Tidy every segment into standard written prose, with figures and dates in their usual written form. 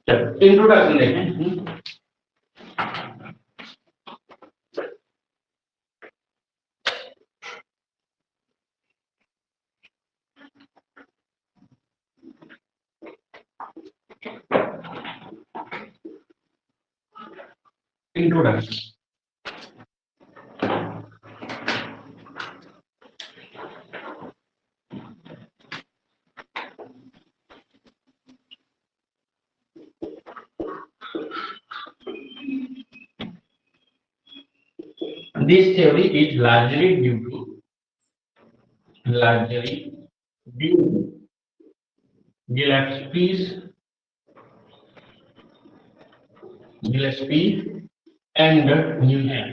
चलो इंट्रोडक्शन देखें। Introduction this theory is largely due to Gillespie and न्यूहैम।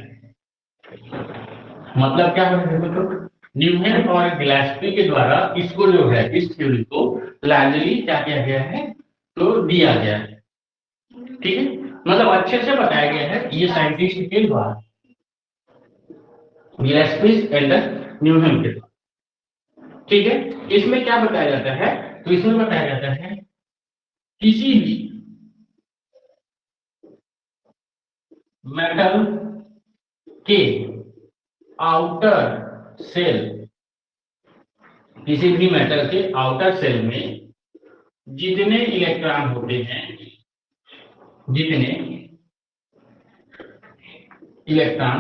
मतलब क्या है देखो, न्यूहैम और गिलेस्पी के द्वारा इसको जो है इस थ्योरी को लार्जली क्या किया गया है, तो दिया गया है। ठीक है, मतलब अच्छे से बताया गया है ये साइंटिस्ट के द्वारा, गिलेस्पी एंड न्यूहैम के द्वारा। ठीक है, इसमें क्या बताया जाता है, तो इसमें बताया जाता है किसी भी मेटल के आउटर सेल, किसी भी मेटल के आउटर सेल में जितने इलेक्ट्रॉन होते हैं, जितने इलेक्ट्रॉन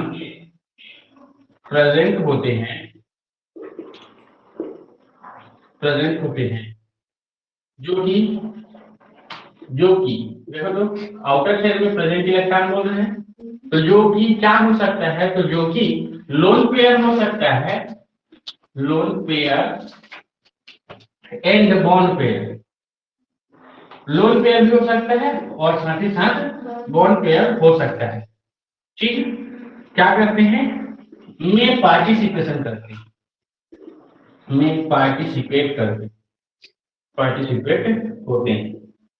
प्रेजेंट होते हैं, जो कि देखो तो आउटर सेल में प्रेजेंट इलेक्ट्रॉन बोल रहे हैं, तो जो कि क्या हो सकता है, तो जो कि लोन पेयर हो सकता है, loan pair and bond pair, lone pair भी हो सकता है और साथ ही साथ बॉन्ड पेयर हो सकता है। ठीक है, क्या करते हैं, में पार्टिसिपेशन करते हैं, में पार्टिसिपेट होते हैं।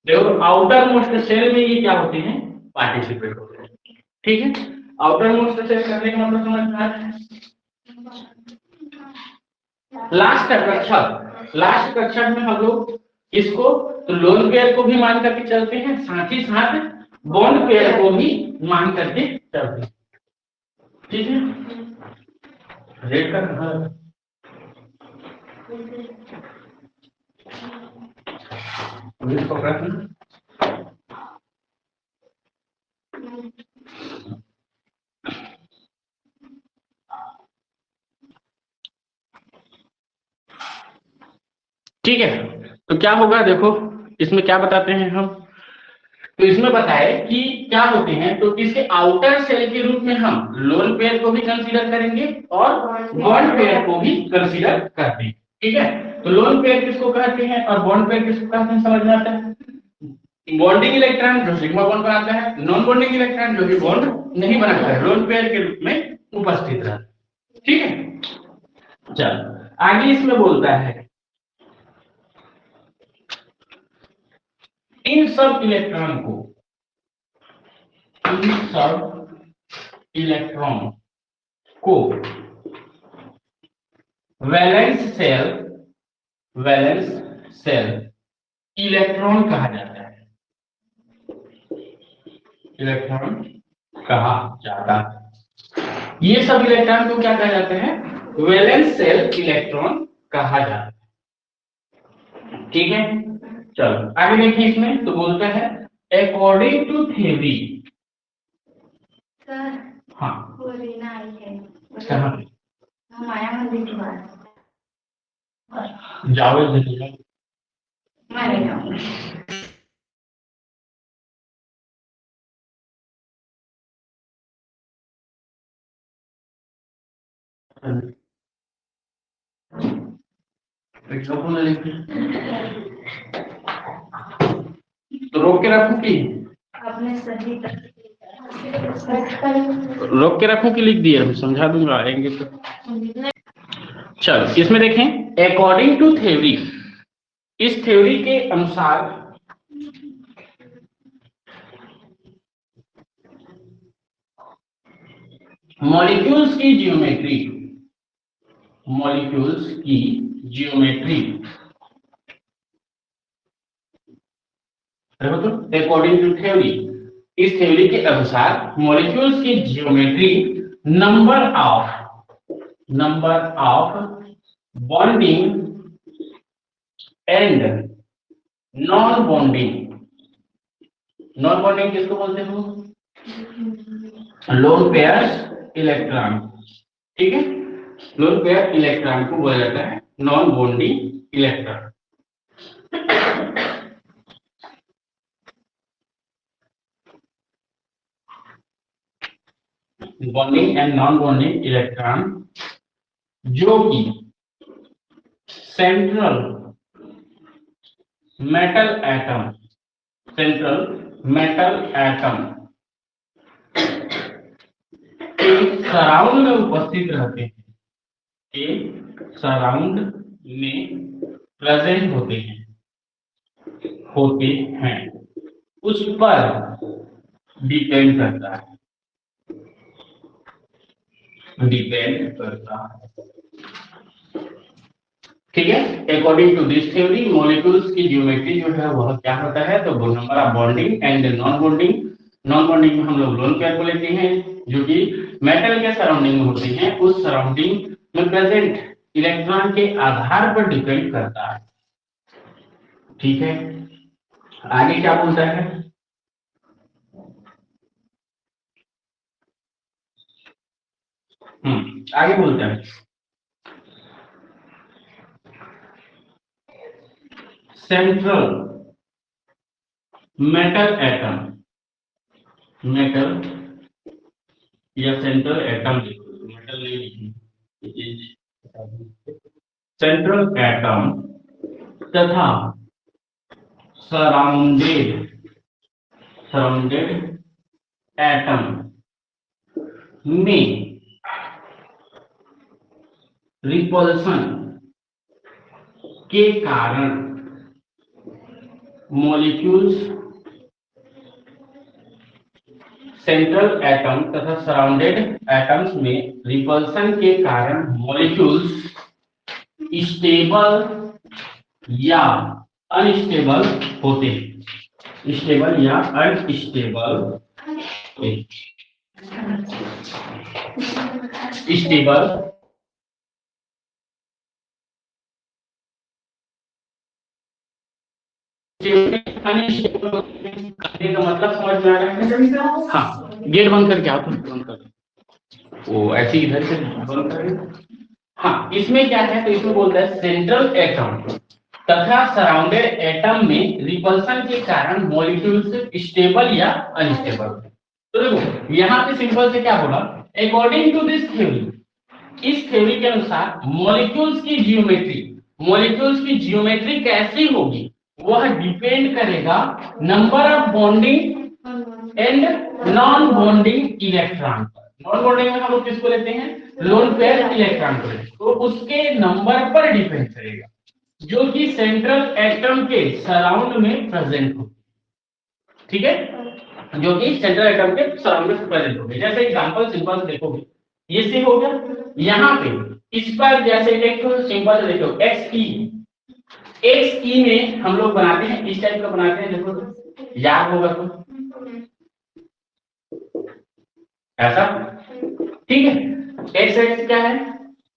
देखो आउटर मोस्ट सेल में ये क्या होते हैं, पार्टिसिपेट होते हैं। ठीक है, आउटर मोस्ट सेल करने का मतलब समझ में आ रहा है। लास्ट कक्षा में हम लोग इसको तो लोन पेयर को भी मान करके चलते हैं, साथ ही साथ बॉन्ड पेयर को भी मान करके चलते हैं। ठीक है, रेड का ठीक है, तो क्या होगा देखो, इसमें क्या बताते हैं हम, तो इसमें बताए कि क्या होते हैं, तो इसके आउटर सेल के रूप में हम लोन पेयर को भी कंसीडर करेंगे और बॉन्ड पेयर को भी कंसीडर करते हैं। ठीक है, तो लोन पेयर किसको कहते हैं और बॉन्ड पेयर किसको कहते हैं, समझ में आता है। बॉन्डिंग इलेक्ट्रॉन जो सिग्मा बॉन्ड बनाता है, नॉन बॉन्डिंग इलेक्ट्रॉन जो कि बॉन्ड नहीं बनाता है, लोन पेयर के रूप में उपस्थित रहता है। ठीक है, चलो आगे इसमें बोलता है इन सब इलेक्ट्रॉन को वैलेंस सेल इलेक्ट्रॉन कहा जाता है, ये सब इलेक्ट्रॉन को क्या कहा जाता है, वैलेंस सेल इलेक्ट्रॉन कहा जाता है। ठीक है, चलो आगे देखिए, इसमें तो बोलता है अकॉर्डिंग टू थ्योरी। सर हाँ, वो रीना आई है कहाँ पे, माया मंदिर के पास, जाओ देखिए, मैं नहीं जाऊंगी। तो रोक के रखूं कि आपने सही रोक के रखूं कि लिख दिया, समझा दूंगा आएंगे तो। चलो इसमें देखें अकॉर्डिंग टू थ्योरी, इस थ्योरी के अनुसार मॉलिक्यूल्स की जियोमेट्री देखो तो अकॉर्डिंग टू थ्योरी, इस थ्योरी के अनुसार मॉलिक्यूल्स की geometry number of bonding and non bonding किसको बोलते हो? Lone pairs electron. ठीक है, लोन पेयर इलेक्ट्रॉन को बोला जाता है non bonding electron. Bonding and non bonding electron जो कि सेंट्रल मेटल एटम के सराउंड में उपस्थित रहते हैं, के सराउंड में प्रेजेंट होते हैं, उस पर डिपेंड करता है। ठीक है, according to this theory molecules की ज्योमेट्री जो है वह क्या होता है, तो वो number of bonding and non bonding में हम लोग लोन पेयर को लेते हैं जो कि मेटल के सराउंडिंग में होते हैं, उस सराउंडिंग में प्रेजेंट इलेक्ट्रॉन के आधार पर डिपेंड करता है। ठीक है, आगे क्या बोलता है? आगे बोलता है सेंट्रल मेटल या सेंट्रल एटम, मेटल नहीं लिखी, सेंट्रल एटम तथा सराउंडेड एटम में रिपल्सन के कारण मॉलिक्यूल्स, सेंट्रल एटम तथा सराउंडेड एटम्स में रिपल्सन के कारण मॉलिक्यूल्स स्टेबल या अनस्टेबल होते हैं। स्टेबल या अनस्टेबल का मतलब समझ में आ रहा है? हाँ, गेट बंद करके आओ, तुम बंद कर, वो ऐसे इधर से बंद कर। हाँ, इसमें क्या है, तो इसमें बोलता है सेंट्रल एटम तथा सराउंडेड एटम में रिपल्सन के कारण मॉलिक्यूल्स स्टेबल या अनस्टेबल। तो देखो यहाँ पे सिंपल से क्या बोला, अकॉर्डिंग टू दिस थ्योरी, इस थ्योरी के अनुसार मॉलिक्यूल्स की जियोमेट्री कैसी होगी वह डिपेंड करेगा number of bonding and non bonding electron पर। नॉन बॉन्डिंग में हम लोग किसको लेते हैं, लोन पेयर इलेक्ट्रॉन को लेते हैं, तो उसके नंबर पर डिपेंड करेगा जो कि सेंट्रल एटम के सराउंड में प्रेजेंट हो। ठीक है, जो कि सेंट्रल एटम के सराउंड में प्रेजेंट हो। जैसे एग्जांपल सिंपल से देखोगे, ये से हो गया, यहाँ पे इस पर जैसे एक सिंपल से देखो एक्स ई में हम लोग बनाते हैं, इस टाइप का बनाते हैं, देखो तो याद होगा तो ऐसा। ठीक है, एक्स एक्स क्या है,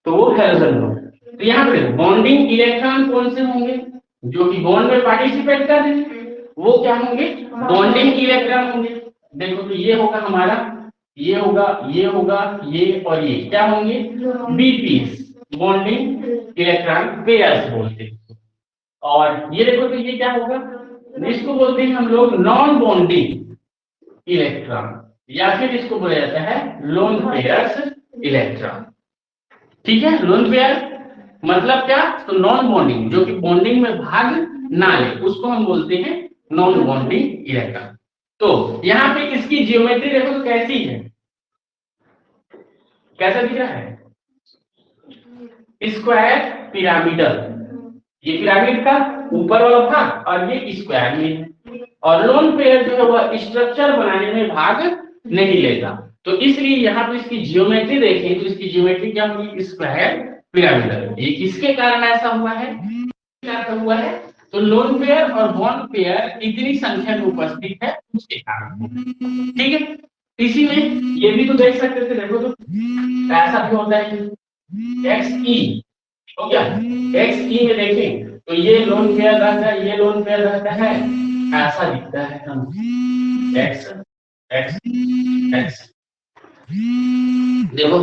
तो वो हैलोजन ग्रुप। तो यहाँ पे बॉन्डिंग इलेक्ट्रॉन कौन से होंगे, जो कि बॉन्ड में पार्टिसिपेट कर रहे हैं, वो क्या होंगे, बॉन्डिंग इलेक्ट्रॉन होंगे। देखो तो ये होगा हमारा, ये होगा, ये होगा, ये और ये क्या होंगे, बीपीस, बॉन्डिंग इलेक्ट्रॉन पेयर्स बोलते हैं। और ये देखो तो ये क्या होगा, इसको बोलते हैं हम लोग नॉन बॉन्डिंग इलेक्ट्रॉन, या फिर इसको बोला जाता है लोन पेयर्स इलेक्ट्रॉन। ठीक है, लोन पेयर मतलब क्या, तो नॉन बॉन्डिंग, जो कि बॉन्डिंग में भाग ना ले, उसको हम बोलते हैं नॉन बॉन्डिंग इलेक्ट्रॉन। तो यहाँ पे इसकी जियोमेट्री देखो तो कैसी है, कैसा दिख रहा है, स्क्वायर पिरामिडल, ये पिरामिड का ऊपर वाला भाग और ये स्क्वायर में है। और लोन पेयर जो है वह स्ट्रक्चर बनाने में भाग नहीं लेगा, तो इसलिए यहाँ पे इसकी जियोमेट्री देखें तो इसकी जियोमेट्री क्या होगी, स्क्वायर पिरामिडल। ये किसके कारण ऐसा हुआ है, तो लोन पेयर और बॉन्ड पेयर इतनी संख्या में उपस्थित है उसके कारण। ठीक है, इसी में ये भी तो देख सकते थे, देखो तो ऐसा भी होता है एक्स ई, हो गया एक्स ई में देखें तो ये लोन पेयर रहता है, ये लोन पेयर रहता है, ऐसा दिखता है हम एक्स एक्स एक्स। देखो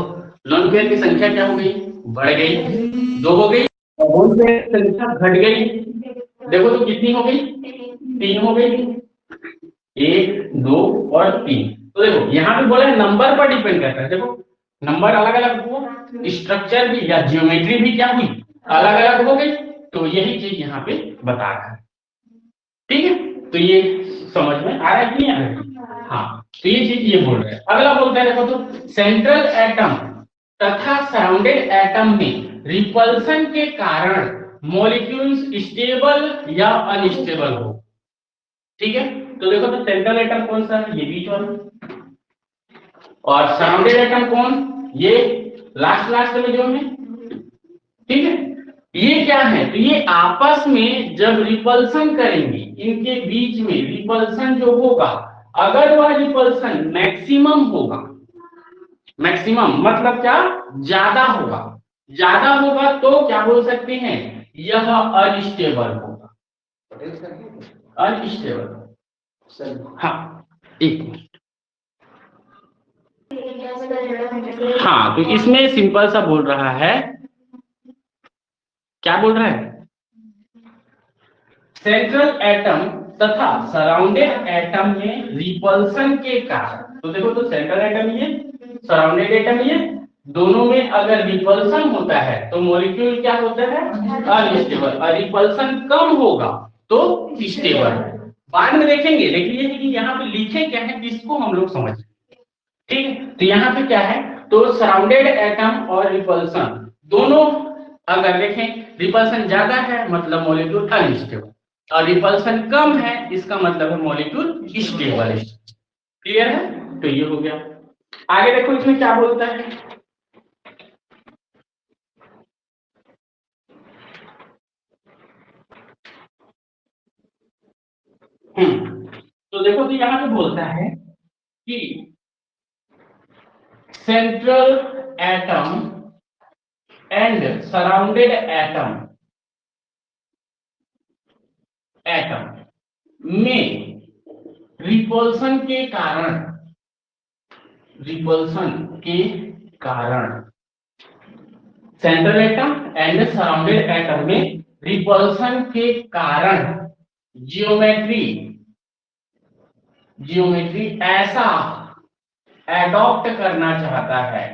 लोन पेयर की संख्या क्या हो गई, बढ़ गई, 2 हो गई, लोन पेयर की संख्या घट गई, देखो तो कितनी हो गई, 3 हो गई, 1 2 और 3। तो देखो यहाँ पे बोला है नंबर पर डिपेंड करता है, देखो नंबर अलग अलग हुआ, स्ट्रक्चर भी या ज्योमेट्री भी क्या हुई, अलग अलग हो गई, तो यही चीज यहाँ पे बता रहा है। ठीक है, तो ये समझ में आ रहा है कि नहीं आ रहा है? हाँ, तो ये चीज ये बोल रहे हैं। अगला बोलता है देखो तो सेंट्रल एटम तथा सराउंडेड एटम में रिपल्सन के कारण मॉलिक्यूल्स स्टेबल या अनस्टेबल हो। ठीक है, तो देखो तो सेंट्रल एटम कौन सा है, ये बीच वाला, और सराउंडेड एटम कौन, ये लास्ट लास्ट में जो है। ठीक है, ये क्या है, तो ये आपस में जब रिपल्सन करेंगे, इनके बीच में रिपल्सन जो होगा, अगर वह रिपल्सन मैक्सिमम होगा, मैक्सिमम मतलब क्या, ज्यादा होगा, ज्यादा होगा तो क्या बोल सकते हैं, यह अनस्टेबल होगा, अनस्टेबल। हाँ एक मिनट, हाँ तो इसमें सिंपल सा बोल रहा है, क्या बोल रहा है, सेंट्रल एटम तथा सराउंडेड एटम में रिपल्सन के कारण, तो देखो तो सेंट्रल एटम ये, सराउंडेड एटम ये, दोनों में अगर रिपल्सन होता है तो मॉलिक्यूल क्या होता है, अनस्टेबल, और रिपल्सन कम होगा तो स्टेबल। बाद में देखेंगे, देखिए कि यहाँ पे लिखे क्या है, इसको हम लोग समझ। ठीक है, तो यहाँ पे क्या है, तो सराउंडेड एटम और रिपल्सन दोनों अगर देखें, रिपल्सन ज्यादा है मतलब मॉलिक्यूल अनस्टेबल, और रिपल्सन कम है इसका मतलब है मॉलिक्यूल स्टेबल है। क्लियर है, तो ये हो गया। आगे देखो इसमें क्या बोलता है, तो देखो तो यहाँ पे बोलता है कि central atom and surrounded atom में रिपल्सन के कारण, रिपल्सन के कारण central atom and surrounded atom में रिपल्सन के कारण जियोमेट्री, जियोमेट्री ऐसा एडॉप्ट करना चाहता है,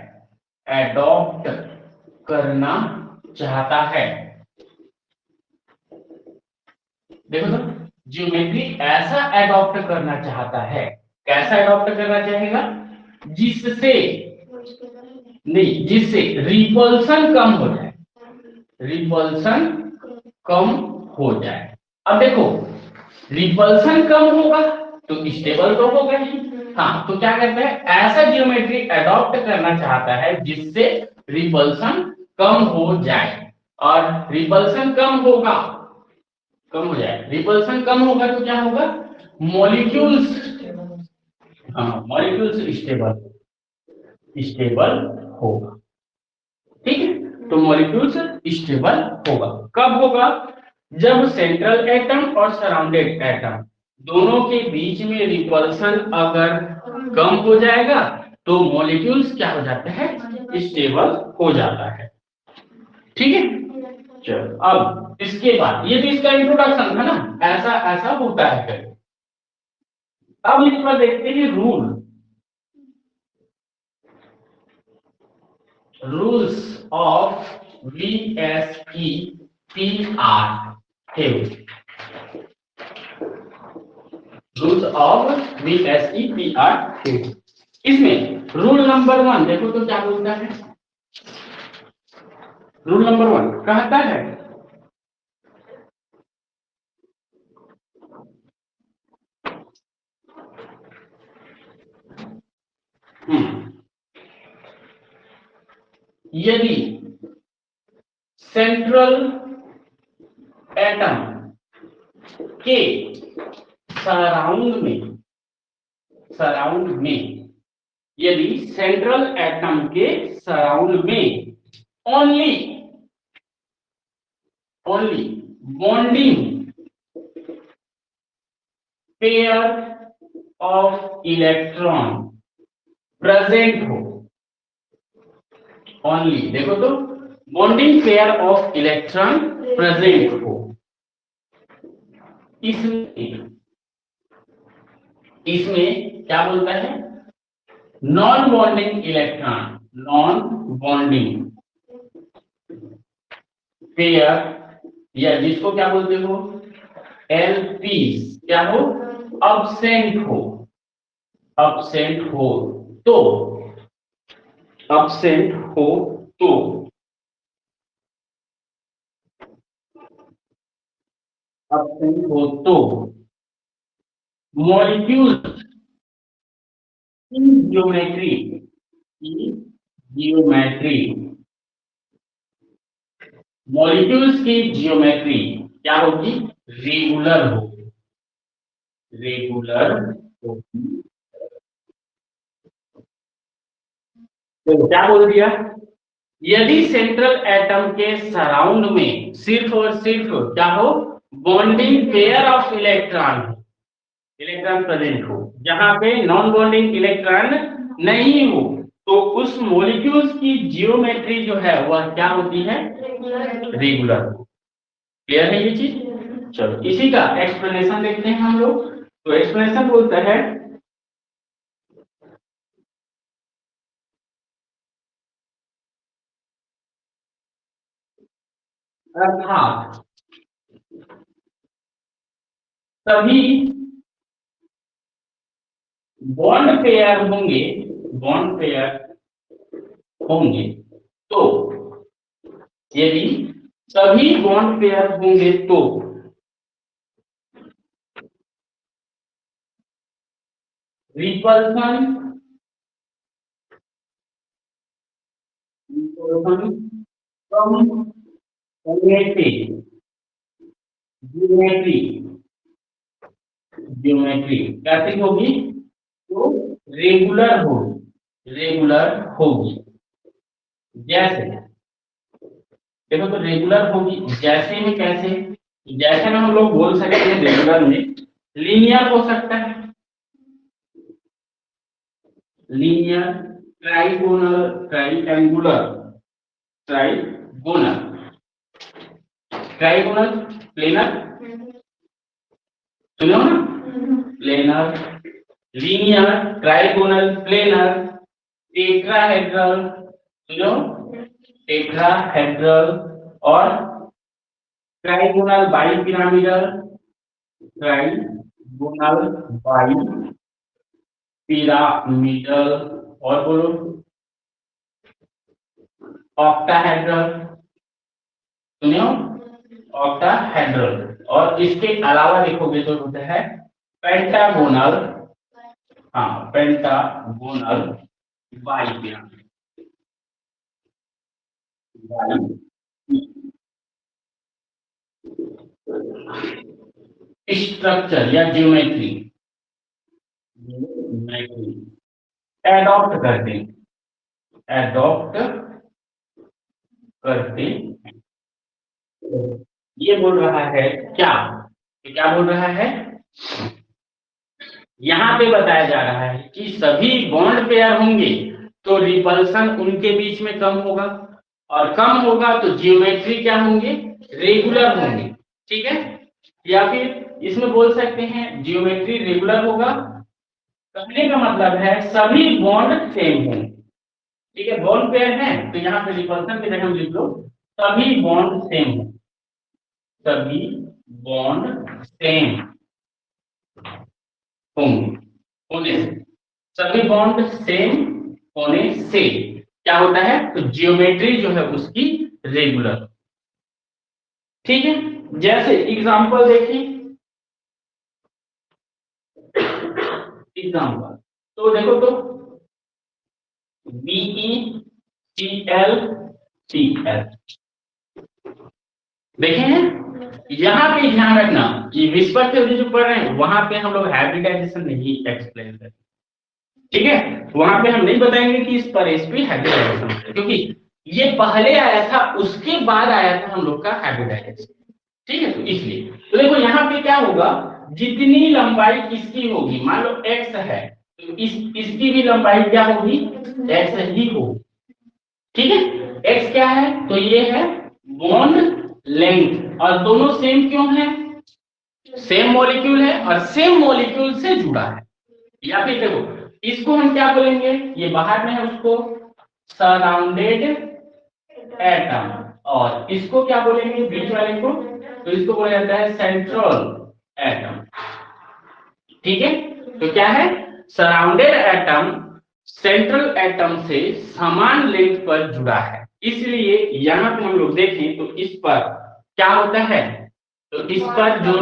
एडॉप्ट करना चाहता है, देखो तो जियोमेट्री ऐसा एडॉप्ट करना चाहता है, कैसा एडॉप्ट करना चाहेगा, जिससे नहीं, जिससे रिपल्सन कम हो जाए, रिपल्सन कम हो जाए। अब देखो रिपल्सन कम होगा तो स्टेबल तो होगा ही, हाँ तो क्या कहते हैं, ऐसा जियोमेट्री एडॉप्ट करना चाहता है जिससे रिपल्सन कम हो जाए, और रिपल्सन कम होगा, कम हो जाए, रिपल्सन कम होगा तो क्या होगा, मॉलिक्यूल्स, हाँ मॉलिक्यूल्स स्टेबल, स्टेबल होगा। ठीक है, तो मॉलिक्यूल्स स्टेबल होगा, कब होगा, जब सेंट्रल एटम और सराउंडेड एटम दोनों के बीच में रिपल्सन अगर कम हो जाएगा तो मॉलिक्यूल्स क्या हो जाता है, स्टेबल हो जाता है। ठीक है, चलो अब इसके बाद ये तो इसका इंट्रोडक्शन था ना, ऐसा ऐसा होता है फिर। अब इस पर देखते हैं रूल, रूल्स ऑफ VSEPR है, रूल्स ऑफ VSEPR है। इसमें रूल नंबर 1 देखो तो क्या बोलता है, रूल नंबर 1 कहता है यदि सेंट्रल एटम के सराउंड में यदि सेंट्रल एटम के सराउंड में only bonding pair of electron present हो, ओनली देखो तो bonding pair of electron present हो, इसमें क्या बोलता है, non bonding electron, non bonding pair, या जिसको क्या बोलते हो एलपी, क्या हो अब्सेंट हो तो absent हो तो मॉलिक्यूल्स in geometry मॉलिक्यूल्स की जियोमेट्री क्या होगी, रेगुलर होगी, तो क्या बोल दिया, यदि सेंट्रल एटम के सराउंड में सिर्फ और सिर्फ क्या हो, bonding pair of electron present हो, जहां पे नॉन बॉन्डिंग इलेक्ट्रॉन नहीं हो, तो उस मॉलिक्यूल्स की जियोमेट्री जो है वह क्या होती है, रेगुलर। क्लियर है ये चीज? चलो इसी का एक्सप्लेनेशन देखते हैं हम लोग। तो एक्सप्लेनेशन बोलता है, अर्थात सभी बॉन्ड पेयर होंगे तो, यदि सभी बॉन्ड पेयर होंगे तो रिपल्सन कम ज्योमेट्री कैसी होगी, तो रेगुलर होगी। जैसे देखो तो रेगुलर होगी जैसे में, कैसे, जैसे में हम लोग बोल सकते हैं रेगुलर में लीनियर हो सकता है, linear, trigonal, triangular, trigonal, planar, सुनो ना, planar, linear, trigonal, planar, tetrahedral, सुनो, टेट्राहेड्रल और ट्राइगोनल बाइपिरामिडल, पिरामिडल, और बोलो ऑक्टाहेड्रल, सुनियो ऑक्टाहेड्रल, और इसके अलावा देखोगे तो होता है पेंटागोनल, हाँ पेंटागोनल बाइपिरामिडल, स्ट्रक्चर या ज्योमेट्री एडॉप्ट करते ये बोल रहा है क्या बोल रहा है, यहाँ पे बताया जा रहा है कि सभी बॉन्ड पेयर होंगे तो रिपल्सन उनके बीच में कम होगा, और कम होगा तो जियोमेट्री क्या होंगे, रेगुलर होंगे, ठीक है। या फिर इसमें बोल सकते हैं जियोमेट्री रेगुलर होगा, कहने का मतलब है सभी बॉन्ड सेम होंगे, ठीक है। बॉन्ड पेयर है तो यहाँ पे रिपल्सन की जगह हम लिख लो सभी बॉन्ड सेम होने से, सभी बॉन्ड सेम होने से क्या होता है, तो जियोमेट्री जो है उसकी रेगुलर, ठीक है। जैसे एग्जांपल देखिए, एग्जांपल तो देखो तो BeCl देखे हैं, यहाँ पे ध्यान रखना कि विस्पर थ्योरी जो पढ़ रहे हैं वहां पे हम लोग हाइब्रिडाइजेशन नहीं एक्सप्लेन करें, ठीक है। वहां पे हम नहीं बताएंगे कि इस पर एसपी हाइब्रिडाइजेशन है, क्योंकि ये पहले आया था, उसके बाद आया था हम लोग का हाइब्रिडाइजेशन, ठीक है। तो इसलिए तो देखो यहाँ पे क्या होगा, जितनी लंबाई किसकी होगी, मान लो एक्स है तो इसकी भी लंबाई क्या होगी, एक्स ही होगी, ठीक है। एक्स क्या है, तो ये है बॉन्ड लेंथ, और दोनों सेम क्यों है, सेम मॉलिक्यूल है और सेम मॉलिक्यूल से जुड़ा है। या फिर देखो इसको हम क्या बोलेंगे, ये बाहर में है उसको सराउंडेड एटम, और इसको क्या बोलेंगे बीच वाले को, तो इसको बोला जाता है सेंट्रल एटम, ठीक है। तो क्या है, सराउंडेड एटम सेंट्रल एटम से समान लेंथ पर जुड़ा है, इसलिए यहां पे हम लोग देखें तो इस पर क्या होता है, तो इस पर जो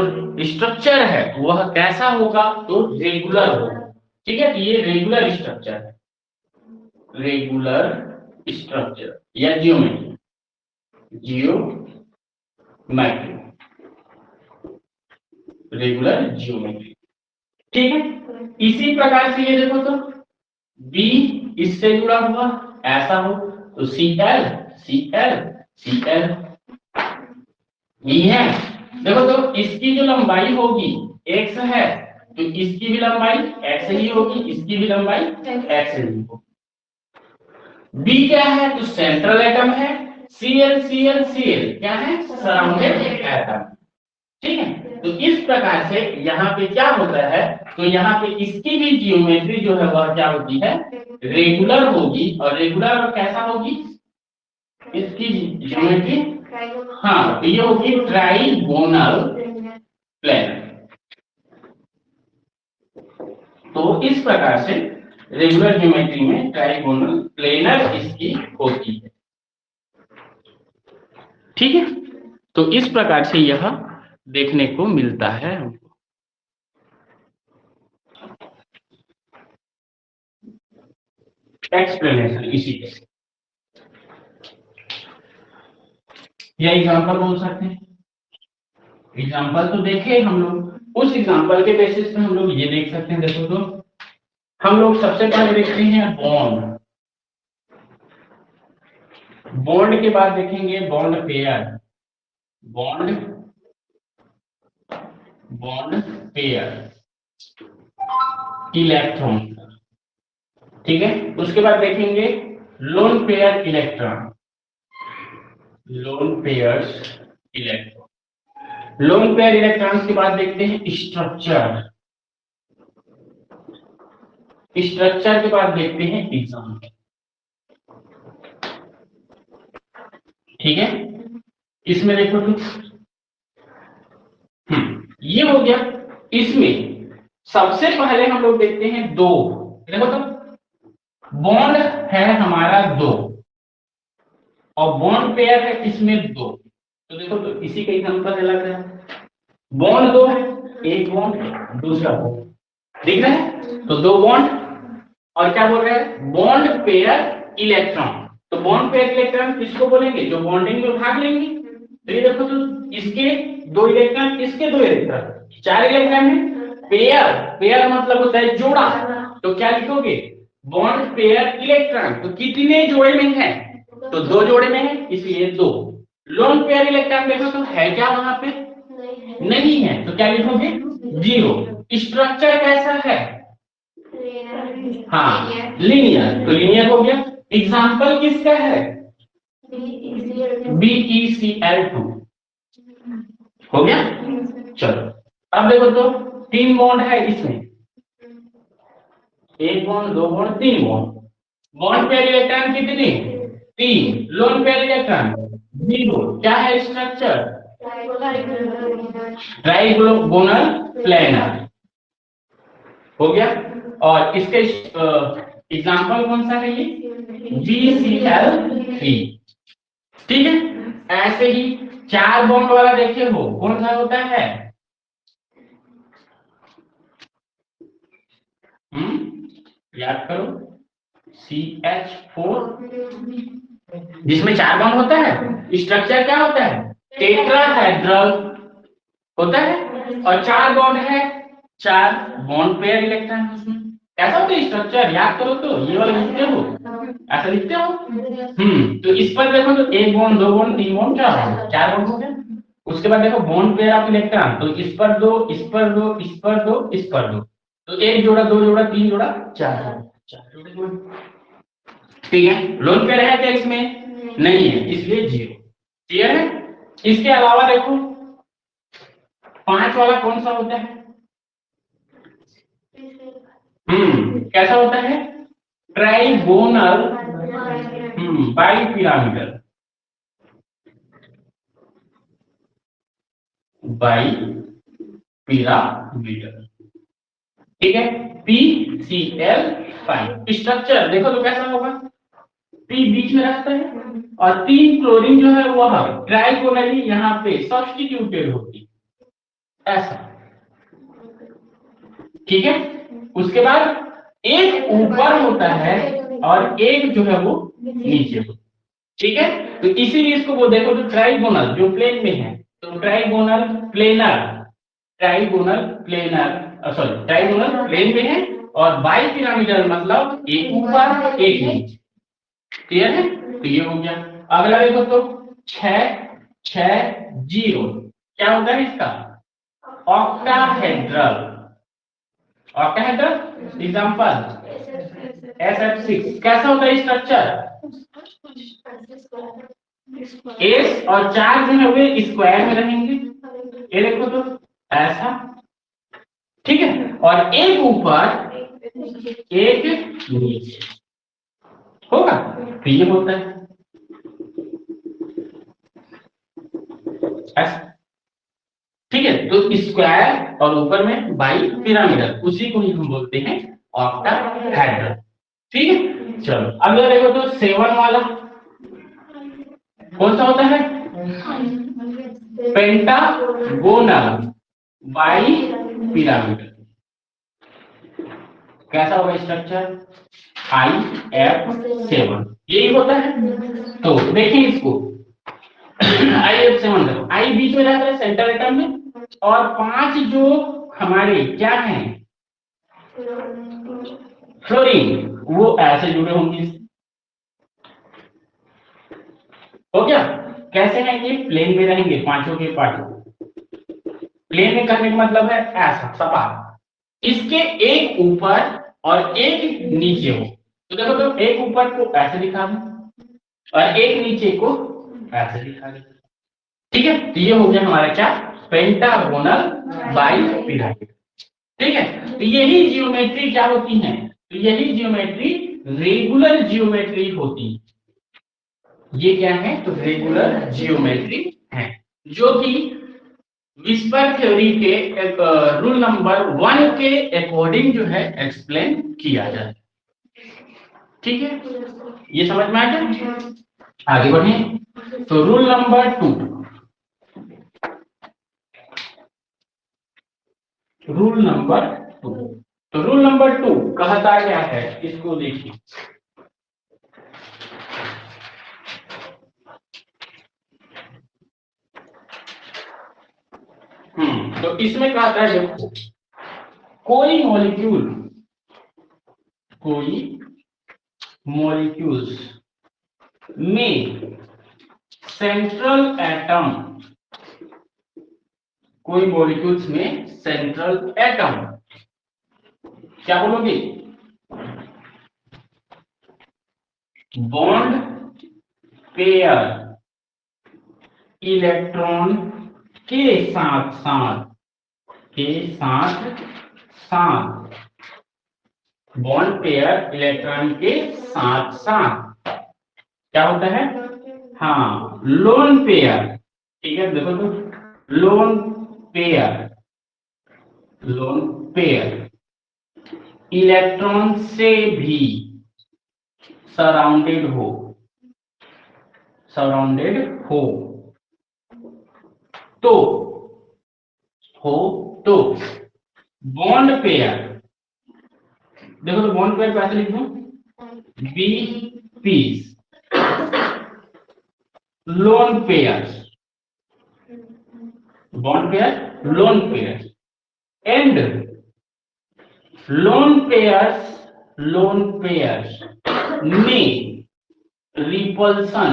स्ट्रक्चर है वह कैसा होगा, तो रेगुलर होगा, ठीक है। तो ये रेगुलर स्ट्रक्चर है, रेगुलर स्ट्रक्चर या जियोमेट्री, जियोमेट्री, रेगुलर जियोमेट्री, ठीक है। इसी प्रकार से ये देखो तो बी इससे जुड़ा हुआ ऐसा हो तो C L C L C L, ये है। देखो तो इसकी जो लंबाई होगी एक्स है तो इसकी भी लंबाई एक्स ही होगी, इसकी भी लंबाई एक्स ही होगी। बी क्या है, तो सेंट्रल एटम है, C L C L C L क्या है, सराउंडेड एटम, ठीक है। तो इस प्रकार से यहाँ पे क्या होता है, तो यहाँ पे इसकी भी जियोमेट्री जो है वह क्या होती है, रेगुलर होगी, और रेगुलर और कैसा होगी इसकी जियोमेट्री, हाँ तो ये होगी ट्राइगोनल प्लेन। तो इस प्रकार से रेगुलर ज्योमेट्री में ट्राइगोनल प्लेनर इसकी होती है, ठीक है। तो इस प्रकार से यह देखने को मिलता है हमको। एक्सप्लेनेशन इसी के, या एग्जांपल बोल सकते हैं, एग्जांपल तो देखे हम लोग, उस एग्जांपल के बेसिस पे हम लोग ये देख सकते हैं। देखो तो हम लोग सबसे पहले देखते हैं बॉन्ड, बॉन्ड के बाद देखेंगे bond pair, bond bond pair electron, ठीक है। उसके बाद देखेंगे lone pair electron, lone pairs electron, lone pair electrons के बाद देखते हैं स्ट्रक्चर, स्ट्रक्चर के बाद देखते हैं एग्जाम्पल, ठीक है। इसमें देखो तो ये हो गया। इसमें सबसे पहले हम लोग देखते हैं दो, देखो तो बॉन्ड है हमारा दो और बॉन्ड पेयर है इसमें दो, तो देखो तो इसी का एग्जांपल अलग है, बॉन्ड दो है, एक बॉन्ड दूसरा बॉन्ड, दिख रहा है, तो दो बॉन्ड, और क्या बोल रहे हैं बॉन्ड पेयर इलेक्ट्रॉन, तो बॉन्ड पेयर इलेक्ट्रॉन किसको बोलेंगे, जो बॉन्डिंग में भाग लेंगे। तो ये देखो तो इसके दो इलेक्ट्रॉन, इसके दो इलेक्ट्रॉन, चार इलेक्ट्रॉन है, पेयर, पेयर मतलब होता है जोड़ा, तो क्या लिखोगे बॉन्ड पेयर इलेक्ट्रॉन, तो कितने जोड़े में है, तो दो जोड़े में है इसलिए दो। लोन पेयर इलेक्ट्रॉन देखो तो है क्या वहां पे, नहीं है, तो क्या लिखोगे जीरो। स्ट्रक्चर कैसा है, हाँ लीनियर, तो लीनियर हो गया। एग्जाम्पल किसका है, BeCl2 हो गया। चलो अब देखो तो तीन बॉन्ड है इसमें, एक बॉन्ड दो बॉन्ड तीन बॉन्ड, बॉन्ड पेयर इलेक्ट्रॉन कितने, तीन, लोन पेयर इलेक्ट्रॉन जीरो, क्या है स्ट्रक्चर ट्राइगोनल प्लेनर हो गया। और इसके एग्जाम्पल कौन सा है ये GCl3, ठीक है। ऐसे ही चार बॉन्ड वाला देखे हो कौन सा होता है, याद करो CH4, जिसमें चार बॉन्ड होता है, स्ट्रक्चर क्या होता है टेट्राहेड्रल, होता है। और 4 बॉन्ड है, 4 बॉन्ड पेयर इलेक्ट्रॉन उसमें। ऐसा होता है स्ट्रक्चर, याद करो तो ये वाला लिखते हो, ऐसा लिखते हो। तो इस पर देखो तो 1 bond 2 bond 3 bond 4 bond, 4 bond हो गया। उसके बाद देखो बॉन्ड पेयर ऑफ इलेक्ट्रॉन, तो इस पर 2 इस पर 2 इस पर 2 इस पर 2, तो 1 जोड़ा 2 जोड़ा 3 जोड़ा 4 जोड़ा, 4 जोड़े जोड़े। ठीक है, लोन पेयर है क्या इसमें? नहीं है, इसलिए 0। क्लियर है। इसके अलावा देखो 5 वाला कौन सा होता है? कैसा होता है? Trigonal bi pyramidal, bi pyramidal. ठीक है, PCl5 स्ट्रक्चर देखो तो कैसा होगा? पी बीच में रहता है और 3 क्लोरीन जो है वह ट्राइगोनली यहाँ पे सब्स्टिट्यूटेड होती ऐसा। ठीक है, उसके बाद एक ऊपर होता है और एक जो है वो नीचे होता है। ठीक है, तो इसीलिए इसको वो देखो तो ट्राइगोनल जो प्लेन में है, तो trigonal planar, trigonal planar sorry trigonal plane में है, और बाई पिरामिडल मतलब एक ऊपर एक नीचे। क्लियर है, तो ये हो गया। अगला देखो तो 6 6 0 क्या होता है इसका? ऑक्टाहेड्रल, ऑक्टाहेड्रल एग्जांपल SF6 कैसा होता है स्ट्रक्चर? एस और 4 जो है वे स्क्वायर में रहेंगे, ये देखो तो ऐसा। ठीक है, और एक ऊपर एक नीचे होगा, तो ये होता है ऐसा। ठीक है, तो स्क्वायर और ऊपर में बाई पिरामिडल, उसी को ही हम बोलते हैं ऑक्टाहेड्रल। ठीक है, चलो अगला देखो तो 7 वाला कौन सा होता है? Pentagonal bi pyramidal. कैसा होगा स्ट्रक्चर? IF7 यही होता है। तो देखिए इसको IF7 देखो, आई बीच में रहता है सेंटर एटम में, और 5 जो हमारे क्या हैं फ्लोरीन, वो ऐसे जुड़े होंगे। हो गया, कैसे हैं ये? प्लेन में रहेंगे पांचों के पांचों। प्लेन में करने का मतलब है ऐसा सपाट, इसके एक ऊपर और एक नीचे हो। तो देखो तो एक ऊपर को ऐसे दिखा दो और एक नीचे को ऐसे दिखा दो। ठीक है, तो ये हो गया हमारा क्या? Pentagonal by pyramid. ठीक है, तो यही जियोमेट्री क्या होती है? तो यही जियोमेट्री रेगुलर जियोमेट्री होती है। ये क्या है? तो रेगुलर जियोमेट्री है, जो कि विस्पर थ्योरी के एक रूल नंबर 1 के अकॉर्डिंग जो है एक्सप्लेन किया जाए। ठीक है, ये समझ में आ गया? आगे बढ़े तो रूल नंबर 2, रूल नंबर 2, तो रूल नंबर 2 कहता क्या है इसको देखिए। तो इसमें कहता है देखो, कोई मॉलिक्यूल्स में सेंट्रल एटम, कोई मॉलिक्यूल्स में सेंट्रल एटम क्या बोलोगे? बॉन्ड पेयर इलेक्ट्रॉन के साथ साथ बॉन्ड पेयर इलेक्ट्रॉन के साथ साथ क्या होता है? हाँ, लोन पेयर। ठीक है, देखो तो लोन पेयर इलेक्ट्रॉन से भी सराउंडेड हो तो बॉन्ड पेयर, देखो तो बॉन्ड पेयर कैसे लिखूं? B piece lone pair, bond pair lone pair and lone pairs में रिपल्सन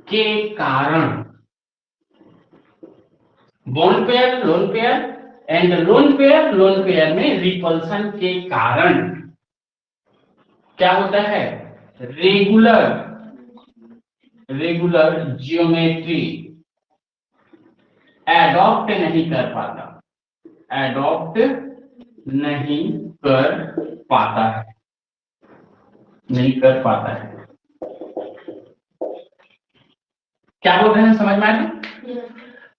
के कारण, bond pair lone pair and lone pair में रिपल्सन के कारण क्या होता है, रेगुलर जियोमेट्री एडॉप्ट नहीं कर पाता है। क्या बोल रहे हैं, समझ में आ रहा है?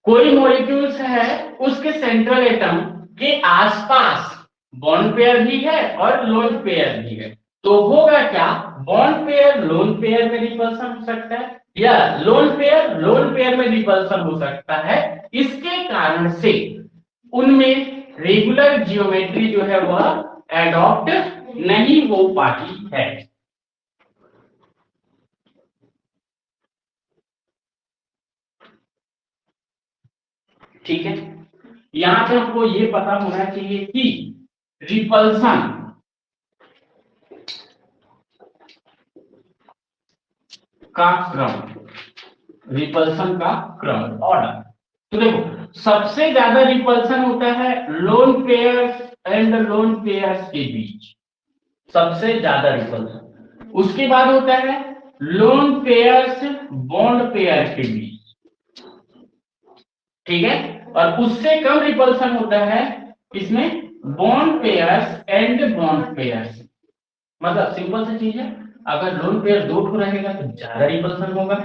कोई मॉलिक्यूल्स है, उसके सेंट्रल एटम के आसपास बॉन्ड पेयर भी है और लोन पेयर भी है, तो होगा क्या, बॉन्ड पेयर लोन पेयर में रिपल्सन हो सकता है या लोन पेयर में रिपल्सन हो सकता है। इसके कारण से उनमें रेगुलर जियोमेट्री जो है वह एडॉप्ट नहीं हो पाती है। ठीक है, यहां पे हमको ये पता होना चाहिए कि रिपल्सन का क्रम ऑर्डर, तो देखो सबसे ज्यादा रिपल्सन होता है lone pairs and lone pairs के बीच, सबसे ज्यादा रिपल्सन। उसके बाद होता है लोन पेयर्स बॉन्ड पेयर के बीच, ठीक है, और उससे कम रिपल्सन होता है इसमें bond pairs and bond pairs. मतलब सिंपल सी चीज है, अगर लोन पेयर दो ठो रहेगा तो ज्यादा रिपल्सन होगा,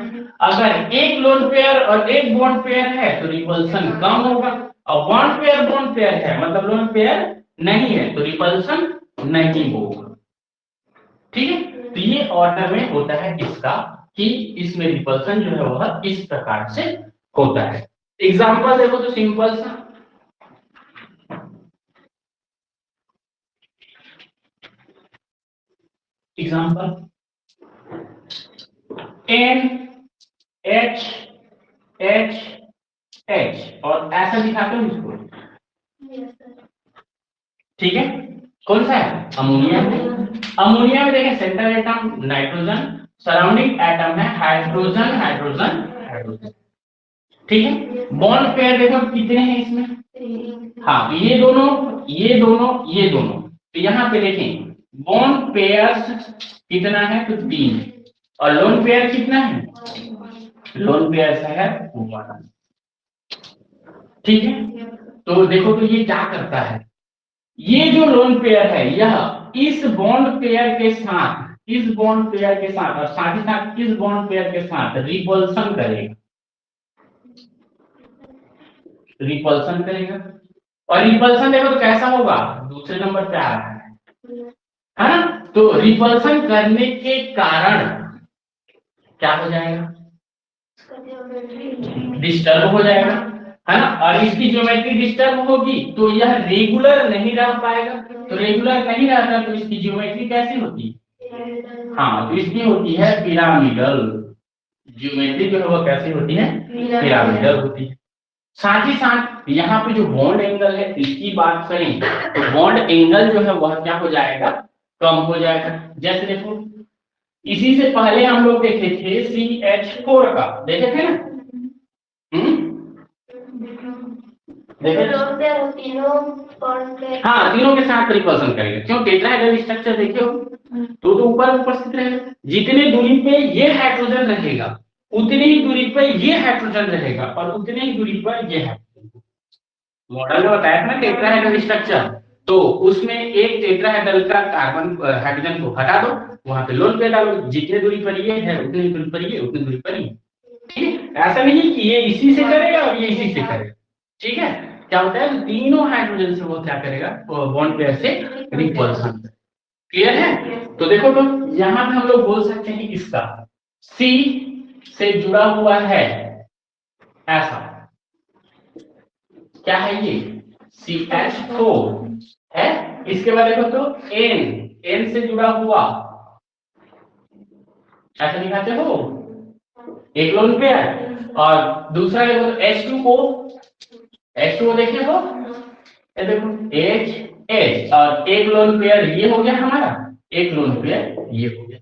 अगर एक लोन पेयर और एक बॉन्ड पेयर है तो रिपल्सन कम होगा, और बॉन्ड पेयर है मतलब लोन पेयर नहीं है तो रिपल्सन नहीं होगा। ठीक है, तो ये ऑर्डर में होता है इसका कि इसमें रिपल्सन जो है वह इस प्रकार से होता है। एग्जांपल देखो तो सिंपल सा, एग्जांपल NH और ऐसा दिखाते हो इसको, ठीक है, कौन सा है, अमोनिया में। अमोनिया में देखें central atom nitrogen, surrounding atom है हाइड्रोजन। ठीक है, बॉन्ड पेयर देखो कितने हैं इसमें, हाँ ये दोनों, तो यहाँ पे देखें बॉन्ड पेयर्स कितना है तो 3, और लोन पेयर कितना है, लोन पेयर है 1। ठीक है, तो देखो तो ये क्या करता है, ये जो लोन पेयर है यह इस बॉन्ड पेयर के साथ और साथ ही साथ इस बॉन्ड पेयर के साथ रिपल्सन करेगा, और रिपल्सन देखो तो कैसा होगा, दूसरे नंबर पे आ रहा है ना, तो रिपल्सन करने के कारण क्या हो जाएगा, डिस्टर्ब हो जाएगा, है ना, और इसकी ज्योमेट्री डिस्टर्ब होगी तो यह रेगुलर नहीं रह पाएगा, तो रेगुलर नहीं रहता तो इसकी ज्योमेट्री कैसी होती है, हाँ तो इसकी होती है पिरामिडल, ज्योमेट्री जो है वो कैसी होती है, पिरामिडल होती है। साथ ही साथ यहाँ पे जो बॉन्ड एंगल है इसकी बात करें तो बॉन्ड एंगल जो है वह क्या हो जाएगा, कम हो जाएगा। जैसे देखो इसी से पहले हम लोग देखे थे CH4 का, देखे थे ना, हाँ तीनों के साथ रिपल्सन करेगा, क्यों, टेट्राहेड्रल स्ट्रक्चर देखे हो तो ऊपर उपस्थित रहेगा, जितने दूरी पे ये हाइड्रोजन रहेगा उतनी ही दूरी पर ये हाइड्रोजन रहेगा और उतनी ही दूरी पर ये हाइड्रोजन। मॉडल में बताया था ना टेट्राहेड्रल स्ट्रक्चर, तो उसमें एक टेट्राहेड्रल का कार्बन हाइड्रोजन को हटा दो, वहां पे लोन पेयर डालो, जितनी दूरी पर ये है उतनी दूरी पर ये, उतनी दूरी पर ये। ठीक है, ऐसा नहीं कि ये इसी से करेगा और ये इसी से करेगा। ठीक है, क्या होता है तीनों हाइड्रोजन से वो क्या करेगा, बॉन्ड पेयर से रिपल्सन। क्लियर है, तो देखो तो यहां पे हम लोग बोल सकते हैं कि इसका C से जुड़ा हुआ है ऐसा, क्या है ये CH4 है, इसके बाद देखो तो N से जुड़ा हुआ ऐसा दिखाते हो एक लोन पेयर, और दूसरा देखो तो H2O H2O देखे हो, ये देखो H और एक लोन पेयर ये हो गया हमारा, एक लोन पेयर ये हो गया,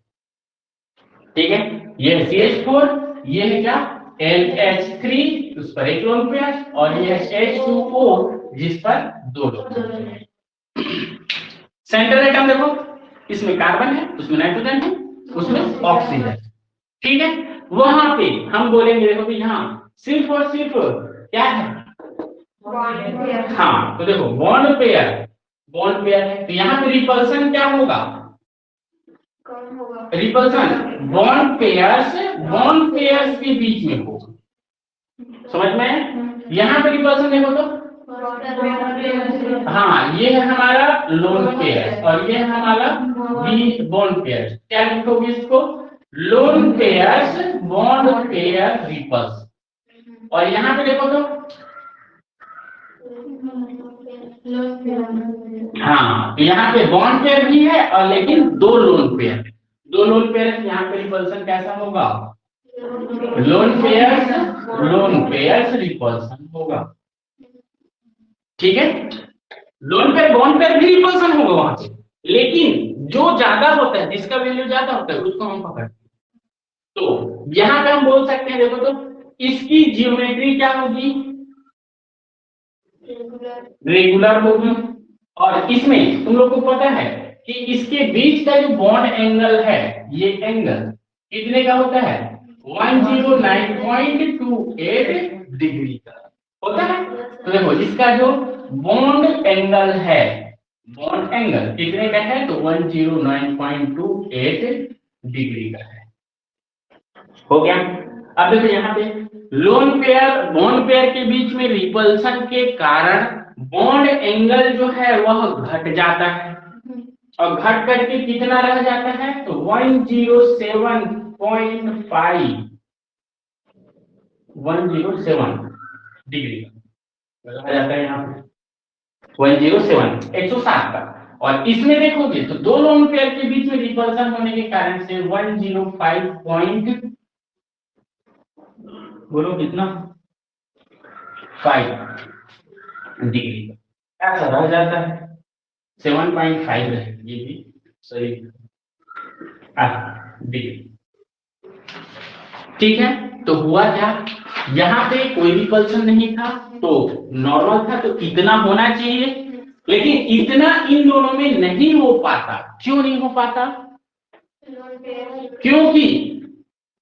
ठीक है। ये CH4, ये है क्या NH3, उस पर एक लोन पेयर, और ये H2O जिस पर दो लोन पेयर। सेंट्रल एटम देखो, इसमें कार्बन है, उसमें नाइट्रोजन है, उसमें ऑक्सीजन, ठीक है। वहां पे हम बोलेंगे देखो कि यहाँ सिर्फ और सिर्फ क्या है, हाँ तो देखो बॉन्ड पेयर, बॉन्ड पेयर है, तो यहाँ पे रिपल्सन क्या होगा, रिपल्सन बॉन्ड पेयर्स के बीच में होगा, समझ में। यहाँ पे रिपल्सन देखो तो, हाँ ये है हमारा लोन पेयर और ये है हमारा बॉन्ड पेयर, क्या लिखोगे इसको, lone pairs bond pair repels. और यहाँ पे देखो तो, हाँ यहाँ पे बॉन्ड पेयर भी है और लेकिन दो लोन पेयर, दो लोन पेयर, यहाँ पे रिपल्सन कैसा होगा, लोन पेयर्स रिपल्सन होगा, ठीक है। लोन पेयर बॉन्ड पेयर भी रिपल्सन होगा वहां पे, लेकिन जो ज्यादा होता है, जिसका वैल्यू ज्यादा होता है उसको हम पकड़ते हैं। तो यहाँ पे हम बोल सकते हैं देखो तो, इसकी जियोमेट्री क्या होगी, रेगुलर होगी, और इसमें तुम लोग को पता है कि इसके बीच का जो बॉन्ड एंगल है, ये एंगल कितने का होता है, 109.28 डिग्री का होता है। तो देखो इसका जो बॉन्ड एंगल है, बॉन्ड एंगल कितने का है, तो 109.28 डिग्री का है, हो गया। अब देखो यहाँ पे लोन पेयर बॉन्ड पेयर के बीच में रिपल्सन के कारण बॉन्ड एंगल जो है वह घट जाता है, और घट करके कितना रह जाता है, तो 107 डिग्री रह जाता है, यहाँ पे 107 107 का। और इसमें देखोगे तो दो लोन पेयर के बीच में रिपल्सन होने के कारण से 105 पॉइंट, बोलो कितना, 5 डिग्री का ऐसा रह जाता है, 7.5 है, ये भी सही डिग्री, ठीक है। तो हुआ क्या, यहाँ पे कोई रिपल्सन नहीं था, तो नॉर्मल था, तो इतना होना चाहिए, लेकिन इतना इन दोनों में नहीं हो पाता। क्यों नहीं हो पाता, क्योंकि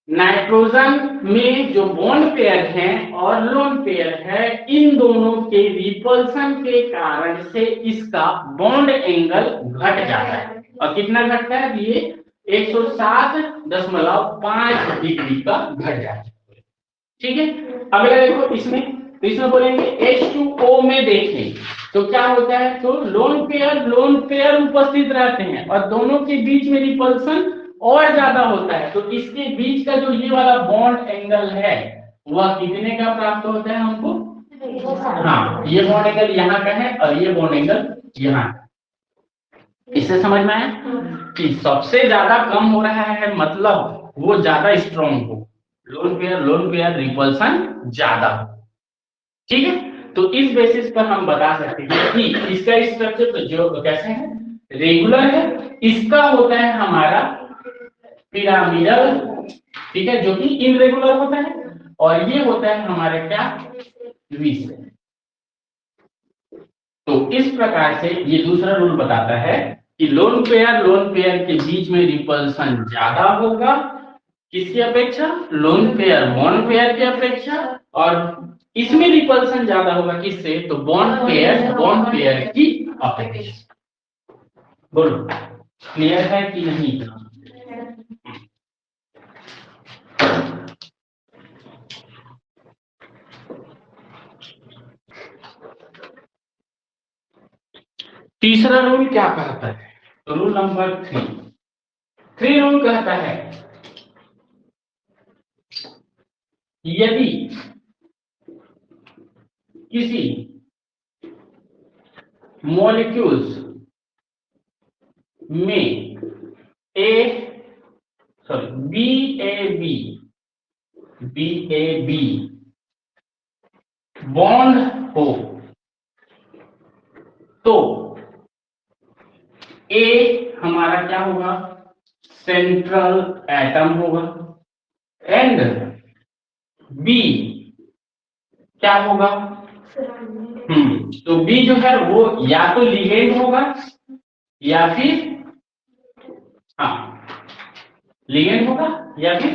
नाइट्रोजन में जो बॉन्ड पेयर है और लोन पेयर है, इन दोनों के रिपल्सन के कारण से इसका बॉन्ड एंगल घट जाता है, और कितना घटता है, ये 107.5 डिग्री का घट जाता है, ठीक है। अब अगर देखो इसमें, तो इसमें बोलेंगे H2O में देखें तो क्या होता है, तो लोन पेयर उपस्थित रहते हैं और दोनों के बीच में रिपल्सन और ज्यादा होता है, तो इसके बीच का जो ये वाला बॉन्ड एंगल है वह कितने का प्राप्त होता है हमको, हाँ ये बॉन्ड एंगल यहाँ का है और ये बॉन्ड एंगल यहाँ, इससे समझ में आया कि सबसे ज्यादा कम हो रहा है, मतलब वो ज्यादा स्ट्रॉन्ग हो, लोन पेयर रिपल्सन ज्यादा हो, ठीक है। तो इस बेसिस पर हम बता सकते हैं कि इसका स्ट्रक्चर तो जो कैसे है, रेगुलर है, इसका होता है हमारा पिरामिडल, ठीक है, जो कि इनरेगुलर होता है, और ये होता है हमारे क्या, ट्विस्ट। तो इस प्रकार से ये दूसरा रूल बताता है कि लोन पेयर के बीच में रिपल्सन ज्यादा होगा, किसकी अपेक्षा, लोन पेयर बॉन्ड पेयर की अपेक्षा, और इसमें रिपल्सन ज्यादा होगा किससे, तो बॉन्ड पेयर की अपेक्षा। बोलो क्लियर है कि नहीं, तीसरा रूल क्या कहता है, तो रूल नंबर 3 रूल कहता है यदि किसी मॉलिक्यूल्स में BAB बॉन्ड हो तो ए हमारा क्या होगा, सेंट्रल एटम होगा, एंड बी क्या होगा, तो बी जो है वो या तो लिगेंड होगा या फिर, हाँ लिगेंड होगा या फिर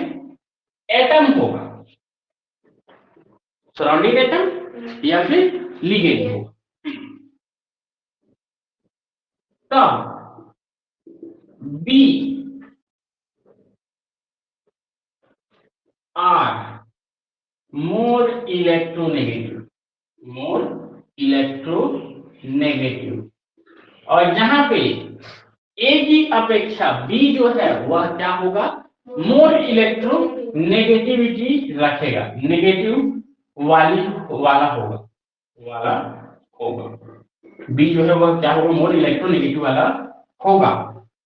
एटम होगा, सराउंडिंग एटम या फिर लिगेंड होगा। तब B R more electronegative, more electronegative, और जहां पे ए की अपेक्षा बी जो है वह क्या होगा, मोर इलेक्ट्रोनेगेटिविटी रखेगा, नेगेटिव वाला होगा, बी जो है वह क्या होगा, मोर इलेक्ट्रोनेगेटिव वाला होगा।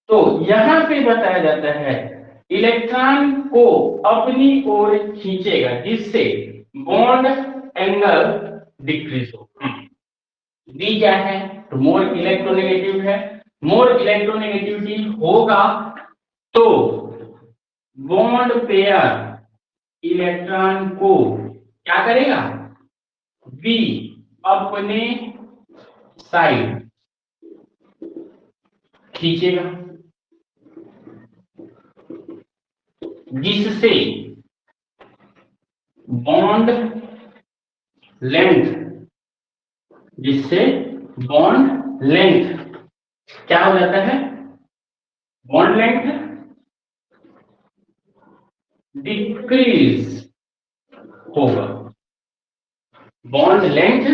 तो यहां पे बताया जाता है इलेक्ट्रॉन को अपनी ओर खींचेगा जिससे बॉन्ड एंगल डिक्रीज हो। डी क्या है, तो मोर इलेक्ट्रोनेगेटिव है, मोर इलेक्ट्रोनेगेटिविटी होगा तो बॉन्ड पेयर इलेक्ट्रॉन को क्या करेगा, बी अपने साइड खींचेगा जिससे बॉन्ड लेंथ, जिससे बॉन्ड लेंथ क्या हो जाता है, बॉन्ड लेंथ डिक्रीज होगा, बॉन्ड लेंथ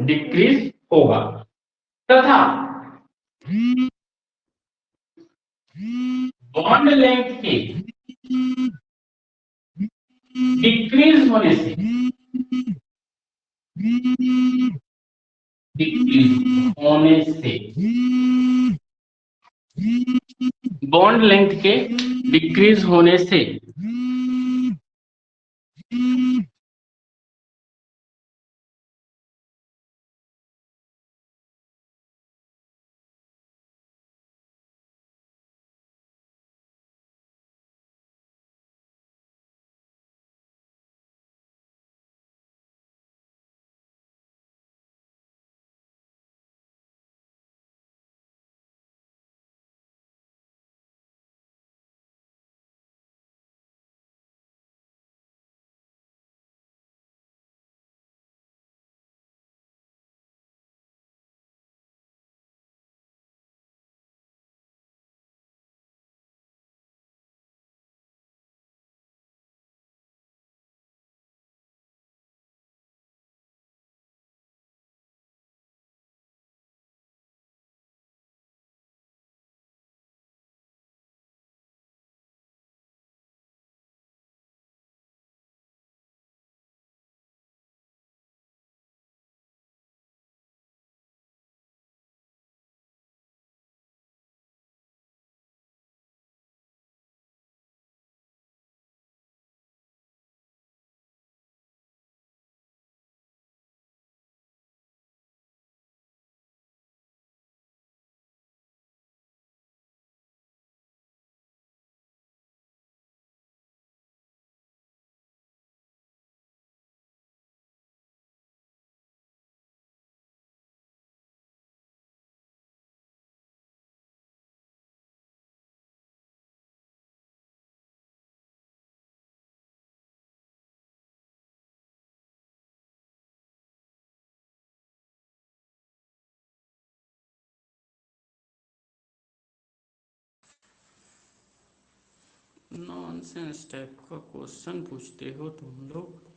डिक्रीज होगा तथा बॉन्ड लेंथ के डिक्रीज होने से, डिक्रीज होने से बॉन्ड लेंथ के डिक्रीज होने से नॉनसेंस टाइप का क्वेश्चन पूछते हो तुम लोग।